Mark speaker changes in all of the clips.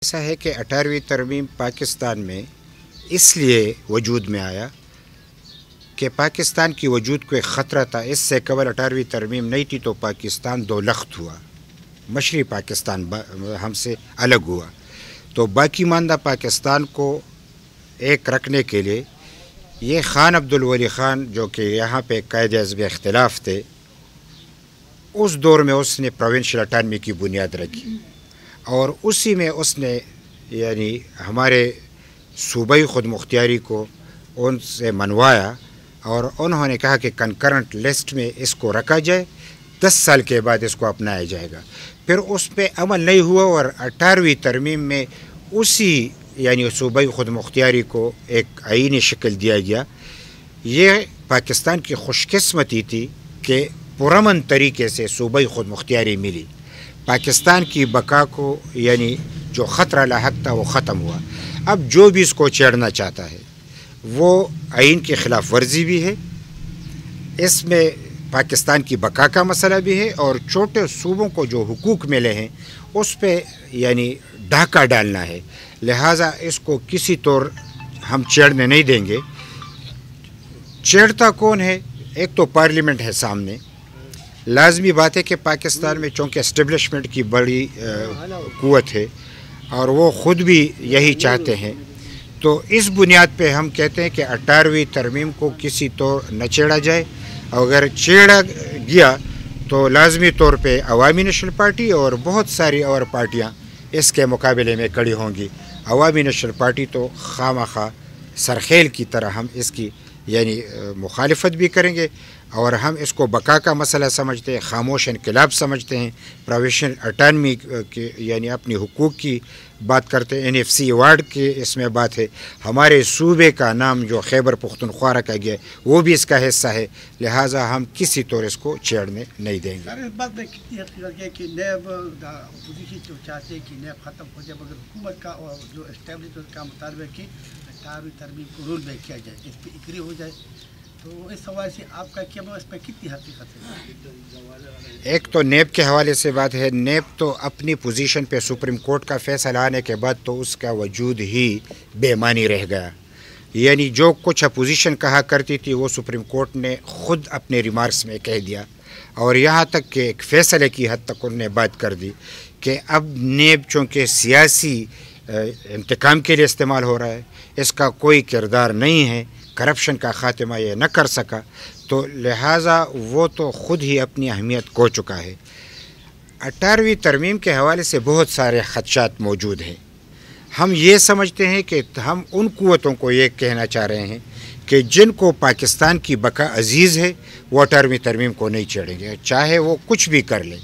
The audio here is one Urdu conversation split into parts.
Speaker 1: ایسا ہے کہ 18ویں ترمیم پاکستان میں اس لیے وجود میں آیا کہ پاکستان کی وجود کو ایک خطرہ تھا۔ اس سے قبل 18ویں ترمیم نہیں تھی تو پاکستان دو لخت ہوا، مشرقی پاکستان ہم سے الگ ہوا، تو باقی ماندہ پاکستان کو ایک رکھنے کے لیے یہ خان عبدالولی خان جو کہ یہاں پہ قائد اعظم اختلاف تھے، اس دور میں اس نے پروونشل اٹانمی کی بنیاد رکھی اور اسی میں اس نے یعنی ہمارے صوبائی خود مختاری کو ان سے منوایا اور انہوں نے کہا کہ کنکرنٹ لسٹ میں اس کو رکھا جائے، 10 سال کے بعد اس کو اپنایا جائے گا۔ پھر اس پہ عمل نہیں ہوا اور 18ویں ترمیم میں اسی یعنی صوبائی خود مختاری کو ایک آئینی شکل دیا گیا۔ یہ پاکستان کی خوش قسمتی تھی کہ پرامن طریقے سے صوبائی خود مختاری ملی، پاکستان کی بقا کو یعنی جو خطرہ لاحق تھا وہ ختم ہوا۔ اب جو بھی اس کو چھیڑنا چاہتا ہے وہ آئین کی خلاف ورزی بھی ہے، اس میں پاکستان کی بقا کا مسئلہ بھی ہے اور چھوٹے صوبوں کو جو حقوق ملے ہیں اس پہ یعنی ڈھاکہ ڈالنا ہے، لہٰذا اس کو کسی طور ہم چھیڑنے نہیں دیں گے۔ چھیڑتا کون ہے؟ ایک تو پارلیمنٹ ہے سامنے، لازمی بات ہے کہ پاکستان میں چونکہ اسٹیبلشمنٹ کی بڑی قوت ہے اور وہ خود بھی یہی چاہتے ہیں، تو اس بنیاد پہ ہم کہتے ہیں کہ 18ویں ترمیم کو کسی طور نہ چھیڑا جائے، اگر چھیڑا گیا تو لازمی طور پہ عوامی نیشنل پارٹی اور بہت ساری اور پارٹیاں اس کے مقابلے میں کھڑی ہوں گی۔ عوامی نیشنل پارٹی تو خواہ سرخیل کی طرح ہم اس کی یعنی مخالفت بھی کریں گے اور ہم اس کو بقا کا مسئلہ سمجھتے ہیں، خاموش انقلاب سمجھتے ہیں، پروونشل اٹانمی کے یعنی اپنی حقوق کی بات کرتے ہیں، NFC ایوارڈ کی اس میں بات ہے، ہمارے صوبے کا نام جو خیبر پختونخوا رکھا گیا ہے وہ بھی اس کا حصہ ہے، لہٰذا ہم کسی طور اس کو چھیڑنے نہیں دیں گے۔
Speaker 2: سر اس بات میں کتنی حقیقت ہے کہ نیب اپوزیشن جو چاہتے ہیں کہ نیب ختم ہو جائے، مگر حکومت کا اور جو اسٹیبلشمنٹ کا مطالبہ ہے کہ 18ویں ترمیم کو رول بیک کیا جائے، اس پہ اگری ہو جائے، تو اس حوالے سے آپ کا کیا اس پہ کتنی حقیقت ہے؟
Speaker 1: ایک تو نیب کے حوالے سے بات ہے، نیب تو اپنی پوزیشن پہ سپریم کورٹ کا فیصلہ آنے کے بعد تو اس کا وجود ہی بے معنی رہ گیا، یعنی جو کچھ اپوزیشن کہا کرتی تھی وہ سپریم کورٹ نے خود اپنے ریمارکس میں کہہ دیا اور یہاں تک کہ ایک فیصلے کی حد تک انہوں نے بات کر دی کہ اب نیب چونکہ سیاسی انتقام کے لیے استعمال ہو رہا ہے، اس کا کوئی کردار نہیں ہے، کرپشن کا خاتمہ یہ نہ کر سکا، تو لہٰذا وہ تو خود ہی اپنی اہمیت کھو چکا ہے۔ 18ویں ترمیم کے حوالے سے بہت سارے خدشات موجود ہیں، ہم یہ سمجھتے ہیں کہ ہم ان قوتوں کو یہ کہنا چاہ رہے ہیں کہ جن کو پاکستان کی بقا عزیز ہے وہ 18ویں ترمیم کو نہیں چھیڑیں گے، چاہے وہ کچھ بھی کر لیں،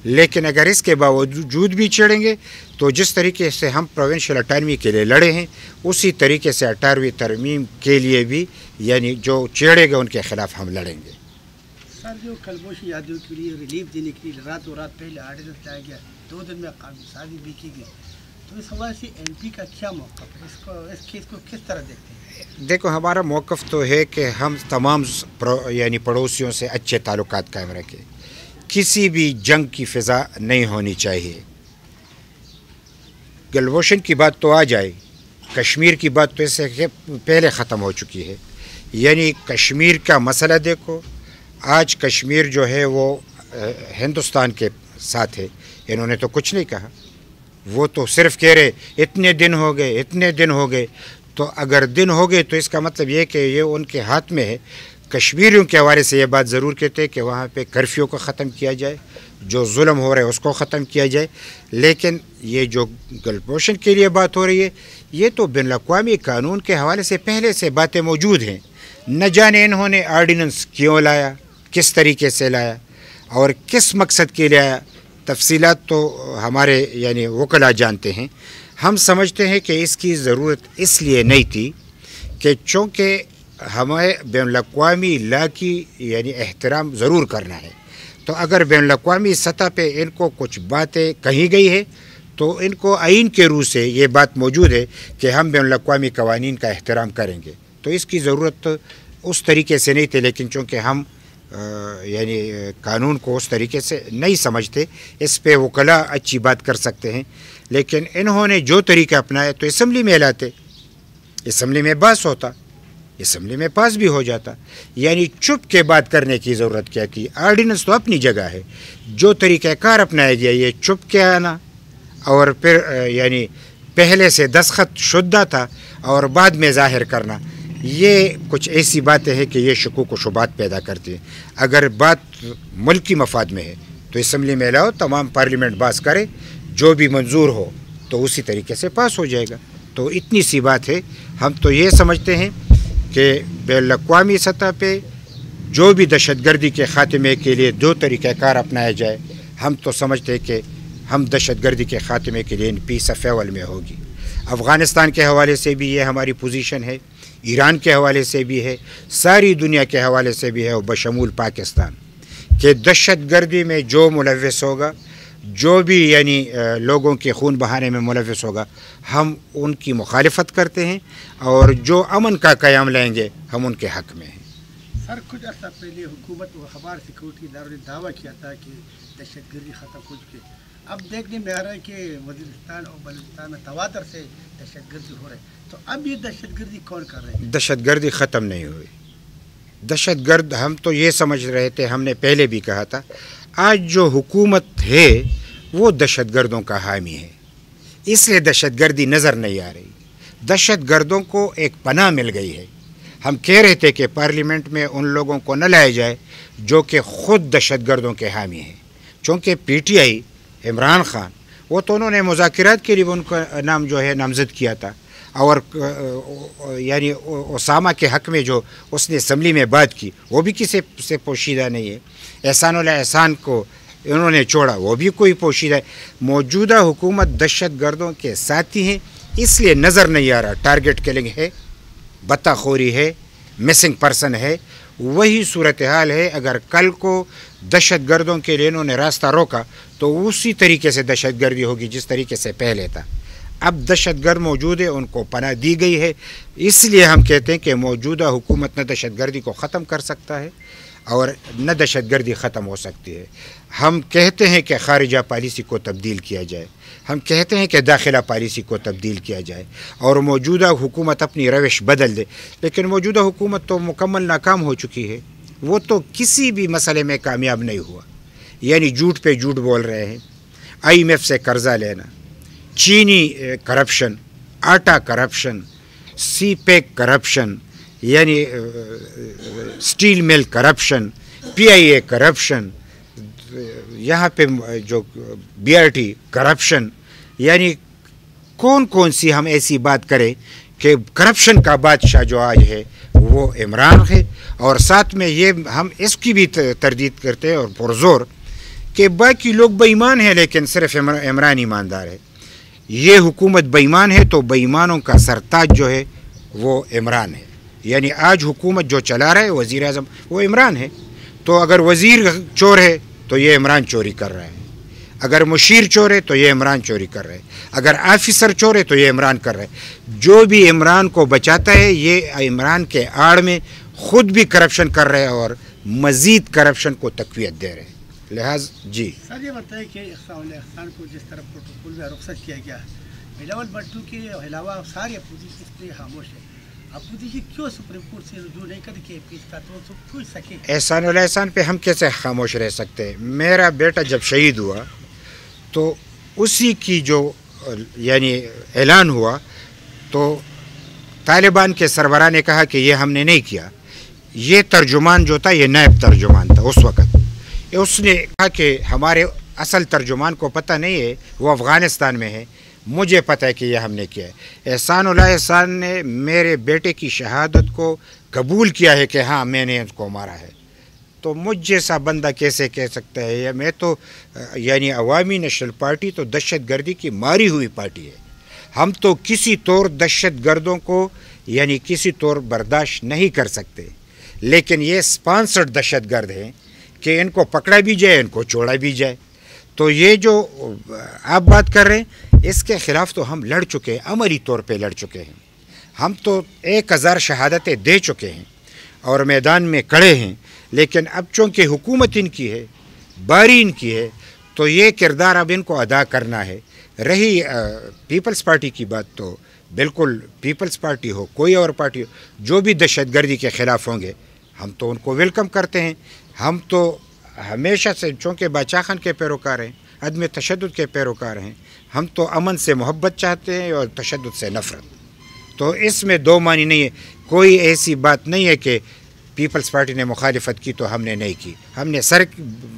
Speaker 1: لیکن اگر اس کے باوجود بھی چھیڑیں گے تو جس طریقے سے ہم پروونشل اٹانمی کے لیے لڑے ہیں اسی طریقے سے 18ویں ترمیم کے لیے بھی یعنی جو چھیڑے گا ان کے خلاف ہم لڑیں گے۔
Speaker 2: سر جو کلبوشی یادوں کے لیے ریلیف دینے کے لیے راتوں رات پہلے آرڈیننس لایا گیا، 2 دن میں قانون سازی بھی کی گئی، تو اس حوالے سے MP کا کیا موقف ہے؟ اس کیس کو کس طرح دیکھتے ہیں؟
Speaker 1: دیکھو ہمارا موقف تو ہے کہ ہم تمام یعنی پڑوسیوں سے اچھے تعلقات قائم رکھیں، کسی بھی جنگ کی فضا نہیں ہونی چاہیے۔ گلوشن کی بات تو آ جائے، کشمیر کی بات تو اس سے پہلے ختم ہو چکی ہے، یعنی کشمیر کا مسئلہ دیکھو، آج کشمیر جو ہے وہ ہندوستان کے ساتھ ہے، انہوں نے تو کچھ نہیں کہا، وہ تو صرف کہہ رہے اتنے دن ہو گئے، تو اگر دن ہو گئے تو اس کا مطلب یہ کہ یہ ان کے ہاتھ میں ہے۔ کشمیریوں کے حوالے سے یہ بات ضرور کہتے ہیں کہ وہاں پہ کرفیو کو ختم کیا جائے، جو ظلم ہو رہا ہے اس کو ختم کیا جائے، لیکن یہ جو گلوشن کے لیے بات ہو رہی ہے یہ تو بین الاقوامی قانون کے حوالے سے پہلے سے باتیں موجود ہیں، نہ جانے انہوں نے آرڈیننس کیوں لایا، کس طریقے سے لایا اور کس مقصد کے لیے آیا، تفصیلات تو ہمارے یعنی وکلاء جانتے ہیں۔ ہم سمجھتے ہیں کہ اس کی ضرورت اس لیے نہیں تھی کہ چونکہ ہمیں بین الاقوامی لا کی یعنی احترام ضرور کرنا ہے، تو اگر بین الاقوامی سطح پہ ان کو کچھ باتیں کہی گئی ہے تو ان کو آئین کے روح سے یہ بات موجود ہے کہ ہم بین الاقوامی قوانین کا احترام کریں گے، تو اس کی ضرورت اس طریقے سے نہیں تھی، لیکن چونکہ ہم یعنی قانون کو اس طریقے سے نہیں سمجھتے، اس پہ وکلاء اچھی بات کر سکتے ہیں، لیکن انہوں نے جو طریقہ اپنایا تو اسمبلی میں لاتے، اسمبلی میں بحث ہوتا، اسمبلی میں پاس بھی ہو جاتا. یعنی چپ کے بات کرنے کی ضرورت کیا تھی؟ آرڈیننس تو اپنی جگہ ہے، جو طریقہ کار اپنایا گیا یہ چپ کے آنا اور پھر یعنی پہلے سے دستخط شدہ تھا اور بعد میں ظاہر کرنا، یہ کچھ ایسی باتیں ہیں کہ یہ شکوک و شبہات پیدا کرتی ہیں. اگر بات ملکی مفاد میں ہے تو اسمبلی میں لاؤ، تمام پارلیمنٹ باس کرے، جو بھی منظور ہو تو اسی طریقے سے پاس ہو جائے گا. تو اتنی سی بات ہے. ہم تو یہ سمجھتے ہیں کہ بین الاقوامی سطح پہ جو بھی دہشت گردی کے خاتمے کے لیے جو طریقہ کار اپنایا جائے، ہم تو سمجھتے ہیں کہ ہم دہشت گردی کے خاتمے کے لیے پیس آف ایول میں ہوگی. افغانستان کے حوالے سے بھی یہ ہماری پوزیشن ہے، ایران کے حوالے سے بھی ہے، ساری دنیا کے حوالے سے بھی ہے، اور بشمول پاکستان، کہ دہشت گردی میں جو ملوث ہوگا، جو بھی یعنی لوگوں کے خون بہانے میں ملوث ہوگا، ہم ان کی مخالفت کرتے ہیں، اور جو امن کا قیام لیں گے ہم ان کے حق میں ہیں.
Speaker 2: سر کچھ عرصہ پہلے حکومت و خبر سیکورٹی اداروں نے دعویٰ کیا تھا کہ دہشت گردی ختم ہو چکی. اب دیکھنے میں آ رہا ہے کہ وزیرستان اور بلوچستان میں تواتر سے دہشت گردی ہو رہا ہے. تو اب یہ دہشت گردی کون کر رہے ہیں؟ دہشت
Speaker 1: گردی ختم نہیں ہوئی. دہشت گرد ہم تو یہ سمجھ رہے تھے، ہم نے پہلے بھی کہا تھا، آج جو حکومت ہے وہ دہشت گردوں کا حامی ہے، اس لیے دہشت گردی نظر نہیں آ رہی. دہشت گردوں کو ایک پناہ مل گئی ہے. ہم کہہ رہے تھے کہ پارلیمنٹ میں ان لوگوں کو نہ لایا جائے جو کہ خود دہشت گردوں کے حامی ہیں. چونکہ P T I Imran Khan, وہ تو انہوں نے مذاکرات کے لیے ان کا نام جو ہے نامزد کیا تھا، اور یعنی اسامہ کے حق میں جو اس نے اسمبلی میں بات کی وہ بھی کسی سے پوشیدہ نہیں ہے. احسان اللہ احسان کو انہوں نے چھوڑا، وہ بھی کوئی پوشیدہ ہے. موجودہ حکومت دہشت گردوں کے ساتھی ہیں، اس لیے نظر نہیں آ رہا. ٹارگٹ کلنگ ہے، بطہ خوری ہے، مسنگ پرسن ہے، وہی صورتحال ہے. اگر کل کو دہشت گردوں کے لیے انہوں نے راستہ روکا تو اسی طریقے سے دہشت گردی ہوگی جس طریقے سے پہلے تھا. اب دہشت گرد موجود ہے، ان کو پناہ دی گئی ہے. اس لیے ہم کہتے ہیں کہ موجودہ حکومت نہ دہشت گردی کو ختم کر سکتا ہے اور نہ دہشت گردی ختم ہو سکتی ہے. ہم کہتے ہیں کہ خارجہ پالیسی کو تبدیل کیا جائے، ہم کہتے ہیں کہ داخلہ پالیسی کو تبدیل کیا جائے اور موجودہ حکومت اپنی روش بدل دے. لیکن موجودہ حکومت تو مکمل ناکام ہو چکی ہے، وہ تو کسی بھی مسئلے میں کامیاب نہیں ہوا. یعنی جھوٹ پہ جھوٹ بول رہے ہیں. IMF سے قرضہ لینا، چینی کرپشن، آٹا کرپشن، سی پیک کرپشن، یعنی سٹیل مل کرپشن، PIA کرپشن، یہاں پہ جو BRT کرپشن. یعنی کون سی ہم ایسی بات کریں کہ کرپشن کا بادشاہ جو آج ہے وہ عمران ہے. اور ساتھ میں یہ ہم اس کی بھی تردید کرتے ہیں اور پرزور کہ باقی لوگ بے ایمان ہیں لیکن صرف عمران ایماندار ہے. یہ حکومت بے ایمان ہے تو بے ایمانوں کا سرتاج جو ہے وہ عمران ہے. یعنی آج حکومت جو چلا رہا ہے وزیر اعظم وہ عمران ہے. تو اگر وزیر چور ہے تو یہ عمران چوری کر رہا ہے، اگر مشیر چور ہے تو یہ عمران چوری کر رہے، اگر آفیسر چور ہے تو یہ عمران کر رہے. جو بھی عمران کو بچاتا ہے یہ عمران کے آڑ میں خود بھی کرپشن کر رہے اور مزید کرپشن کو تقویت دے رہے. لہٰذا جی
Speaker 2: سر یہ بتائیں کہ احسان کو جس طرح پروٹوکول میں رخصت کیا گیا بلاول بھٹو کے علاوہ ساری اپوزیشن اس پہ خاموش ہے. اپوزیشن کیوں سپریم کورٹ سے رجوع نہیں کرتی کہ پیس کا تو پوچھ سکے؟
Speaker 1: احسان اللہ احسان پہ ہم کیسے خاموش رہ سکتے ہیں؟ میرا بیٹا جب شہید ہوا تو اسی کی جو یعنی اعلان ہوا تو طالبان کے سربراہ نے کہا کہ یہ ہم نے نہیں کیا. یہ ترجمان جو تھا یہ نائب ترجمان تھا اس وقت. اس نے کہا کہ ہمارے اصل ترجمان کو پتہ نہیں ہے، وہ افغانستان میں ہے، مجھے پتہ ہے کہ یہ ہم نے کیا ہے. احسان اللہ احسان نے میرے بیٹے کی شہادت کو قبول کیا ہے کہ ہاں میں نے اس کو مارا ہے. تو مجھ جیسا بندہ کیسے کہہ سکتا ہے؟ یا میں تو یعنی عوامی نیشنل پارٹی تو دہشت گردی کی ماری ہوئی پارٹی ہے. ہم تو کسی طور دہشت گردوں کو یعنی کسی طور برداشت نہیں کر سکتے. لیکن یہ اسپانسرڈ دہشت گرد ہیں کہ ان کو پکڑا بھی جائے، ان کو چھوڑا بھی جائے. تو یہ جو آپ بات کر رہے ہیں اس کے خلاف تو ہم لڑ چکے ہیں، عملی طور پہ لڑ چکے ہیں. ہم تو 1000 شہادتیں دے چکے ہیں اور میدان میں کھڑے ہیں. لیکن اب چونکہ حکومت ان کی ہے، باری ان کی ہے، تو یہ کردار اب ان کو ادا کرنا ہے. رہی پیپلز پارٹی کی بات تو بالکل پیپلز پارٹی ہو کوئی اور پارٹی ہو جو بھی دہشت گردی کے خلاف ہوں گے ہم تو ان کو ویلکم کرتے ہیں. ہم تو ہمیشہ سے چونکہ باچا خان کے پیروکار ہیں عدم تشدد کے پیروکار ہیں ہم تو امن سے محبت چاہتے ہیں اور تشدد سے نفرت. تو اس میں دو معنی نہیں ہے. کوئی ایسی بات نہیں ہے کہ پیپلز پارٹی نے مخالفت کی تو ہم نے نہیں کی. ہم نے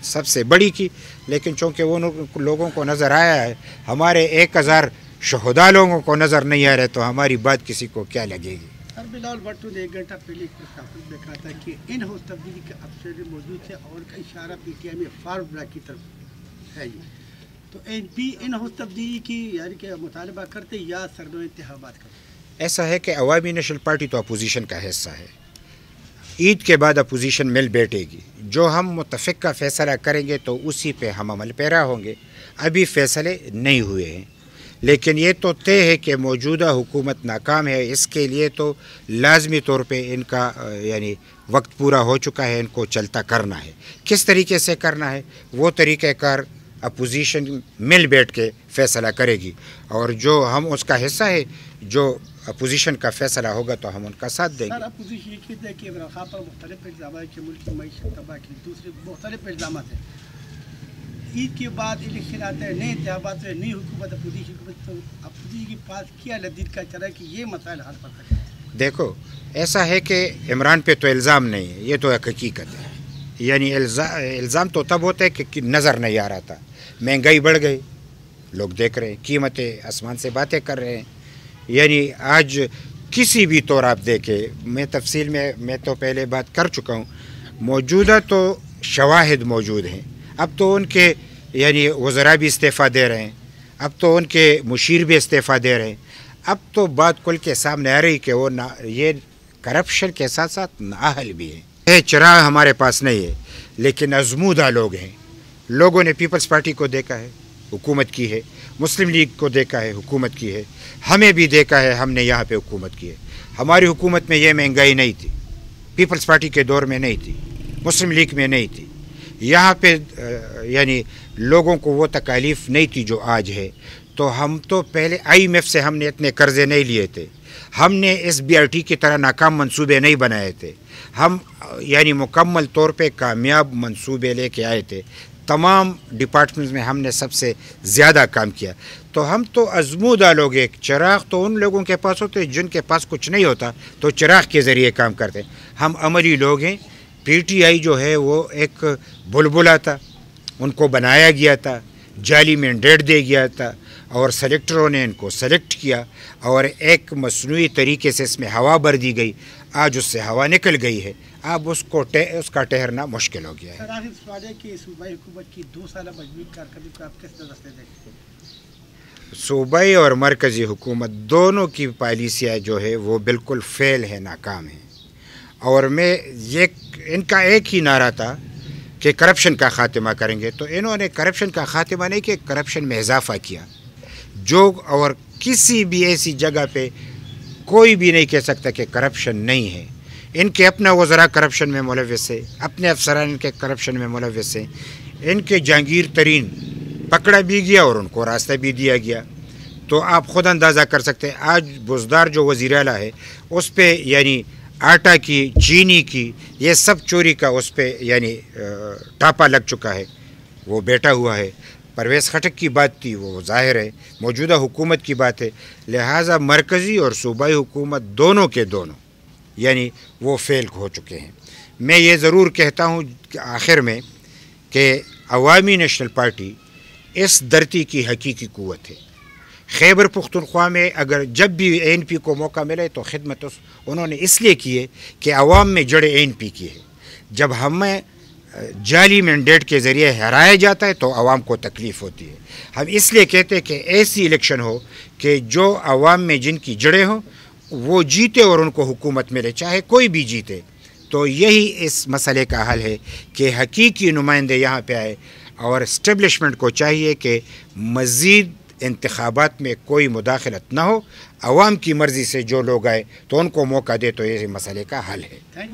Speaker 1: سب سے بڑی کی لیکن چونکہ وہ لوگوں کو نظر آیا ہے ہمارے 1000 شہداء لوگوں کو نظر نہیں آ رہے تو ہماری بات کسی کو کیا لگے گی.
Speaker 2: سر بلاول بھٹو نے 1 گھنٹہ پہلے ایک کانفرنس میں کہا تھا کہ ان ہاؤس تبدیلی کے افسر موجود تھے اور کا اشارہ پی ٹی آئی میں فارورڈ بلاک کی طرف ہے. تو ان ہاؤس تبدیلی کی یعنی کہ مطالبہ کرتے یا سرگرم انتخابات کرتے.
Speaker 1: ایسا ہے کہ عوامی نیشنل پارٹی تو اپوزیشن کا حصہ ہے. عید کے بعد اپوزیشن مل بیٹھے گی. جو ہم متفق کا فیصلہ کریں گے تو اسی پہ ہم عمل پیرا ہوں گے. ابھی فیصلے نہیں ہوئے ہیں لیکن یہ تو طے ہے کہ موجودہ حکومت ناکام ہے. اس کے لیے تو لازمی طور پہ ان کا یعنی وقت پورا ہو چکا ہے. ان کو چلتا کرنا ہے. کس طریقے سے کرنا ہے وہ طریقہ کار اپوزیشن مل بیٹھ کے فیصلہ کرے گی اور جو ہم اس کا حصہ ہے جو اپوزیشن کا فیصلہ ہوگا تو ہم ان کا ساتھ دیں گے.
Speaker 2: سر اپوزیشن یہ کہتے ہیں کہ عمران خان پر مختلف الزامات ہیں کہ ملک کی معیشت تباہ کی دوسرے مختلف الزامات ہیں. عید کے بعد الیکشن آتے ہیں نئے انتخابات میں نئی حکومت اپوزیشن کے پاس کیا لدید کا چرا کہ یہ مسائل حل کر سکتے ہیں.
Speaker 1: دیکھو ایسا ہے کہ عمران پہ تو الزام نہیں ہے. یہ تو ایک حقیقت ہے. یعنی الزام تو تب ہوتا ہے کہ نظر نہیں آ رہا تھا. مہنگائی بڑھ گئی لوگ دیکھ رہے ہیں. قیمتیں آسمان سے باتیں کر رہے ہیں. یعنی آج کسی بھی طور آپ دیکھیں میں تفصیل میں تو پہلے بات کر چکا ہوں. موجودہ تو شواہد موجود ہیں. اب تو ان کے یعنی وزراء بھی استعفیٰ دے رہے ہیں. اب تو ان کے مشیر بھی استعفیٰ دے رہے ہیں. اب تو بات کل کے سامنے آ رہی کہ وہ یہ کرپشن کے ساتھ ساتھ نااہل بھی ہیں. یہ چراغ ہمارے پاس نہیں ہے لیکن ازمودہ لوگ ہیں. لوگوں نے پیپلز پارٹی کو دیکھا ہے حکومت کی ہے. مسلم لیگ کو دیکھا ہے حکومت کی ہے. ہمیں بھی دیکھا ہے ہم نے یہاں پہ حکومت کی ہے. ہماری حکومت میں یہ مہنگائی نہیں تھی. پیپلز پارٹی کے دور میں نہیں تھی. مسلم لیگ میں نہیں تھی. یہاں پہ یعنی لوگوں کو وہ تکالیف نہیں تھی جو آج ہے. تو ہم تو پہلے IMF سے ہم نے اتنے قرضے نہیں لیے تھے. ہم نے SBRT کی طرح ناکام منصوبے نہیں بنائے تھے. ہم یعنی مکمل طور پہ کامیاب منصوبے لے کے آئے تھے. تمام ڈپارٹمنٹس میں ہم نے سب سے زیادہ کام کیا. تو ہم تو ازمودہ لوگ. ایک چراغ تو ان لوگوں کے پاس ہوتے جن کے پاس کچھ نہیں ہوتا تو چراغ کے ذریعے کام کرتے. ہم عملی لوگ ہیں. PTI جو ہے وہ ایک بلبلا تھا. ان کو بنایا گیا تھا. جعلی مینڈیٹ دے گیا تھا اور سلیکٹروں نے ان کو سلیکٹ کیا اور ایک مصنوعی طریقے سے اس میں ہوا بھر دی گئی. آج اس سے ہوا نکل گئی ہے. اب اس کا ٹھہرنا مشکل ہو گیا ہے.
Speaker 2: سر آخر سوال ہے کہ صوبائی حکومت کی 2 سالہ مجموعی کارکردگی کو آپ کس نظر سے دیکھتے ہیں؟
Speaker 1: صوبائی اور مرکزی حکومت دونوں کی پالیسیاں جو ہے وہ بالکل فیل ہے ناکام ہیں. اور ان کا ایک ہی نعرہ تھا کہ کرپشن کا خاتمہ کریں گے. تو انہوں نے کرپشن کا خاتمہ نہیں کہ کرپشن میں اضافہ کیا. جو اور کسی بھی ایسی جگہ پہ کوئی بھی نہیں کہہ سکتا کہ کرپشن نہیں ہے. ان کے اپنا وزراء کرپشن میں ملوث ہے. اپنے افسران کے کرپشن میں ملوث ہیں. ان کے جہانگیر ترین پکڑا بھی گیا اور ان کو راستہ بھی دیا گیا. تو آپ خود اندازہ کر سکتے ہیں آج بزدار جو وزیر اعلیٰ ہے اس پہ یعنی آٹا کی چینی کی یہ سب چوری کا اس پہ یعنی ٹاپا لگ چکا ہے. وہ بیٹھا ہوا ہے. پرویز خٹک کی بات تھی وہ ظاہر ہے موجودہ حکومت کی بات ہے. لہٰذا مرکزی اور صوبائی حکومت دونوں کے دونوں یعنی وہ فیل ہو چکے ہیں. میں یہ ضرور کہتا ہوں کہ آخر میں کہ عوامی نیشنل پارٹی اس دھرتی کی حقیقی قوت ہے. خیبر پختونخوا میں اگر جب بھی ANP کو موقع ملے تو خدمت انہوں نے اس لیے کی ہے کہ عوام میں جڑے ANP کی ہے. جب ہمیں جعلی مینڈیٹ کے ذریعے ہرایا جاتا ہے تو عوام کو تکلیف ہوتی ہے. ہم اس لیے کہتے ہیں کہ ایسی الیکشن ہو کہ جو عوام میں جن کی جڑیں ہوں وہ جیتے اور ان کو حکومت ملے چاہے کوئی بھی جیتے. تو یہی اس مسئلے کا حل ہے کہ حقیقی نمائندے یہاں پہ آئے اور اسٹیبلشمنٹ کو چاہیے کہ مزید انتخابات میں کوئی مداخلت نہ ہو. عوام کی مرضی سے جو لوگ آئے تو ان کو موقع دے تو یہ مسئلے کا حل ہے.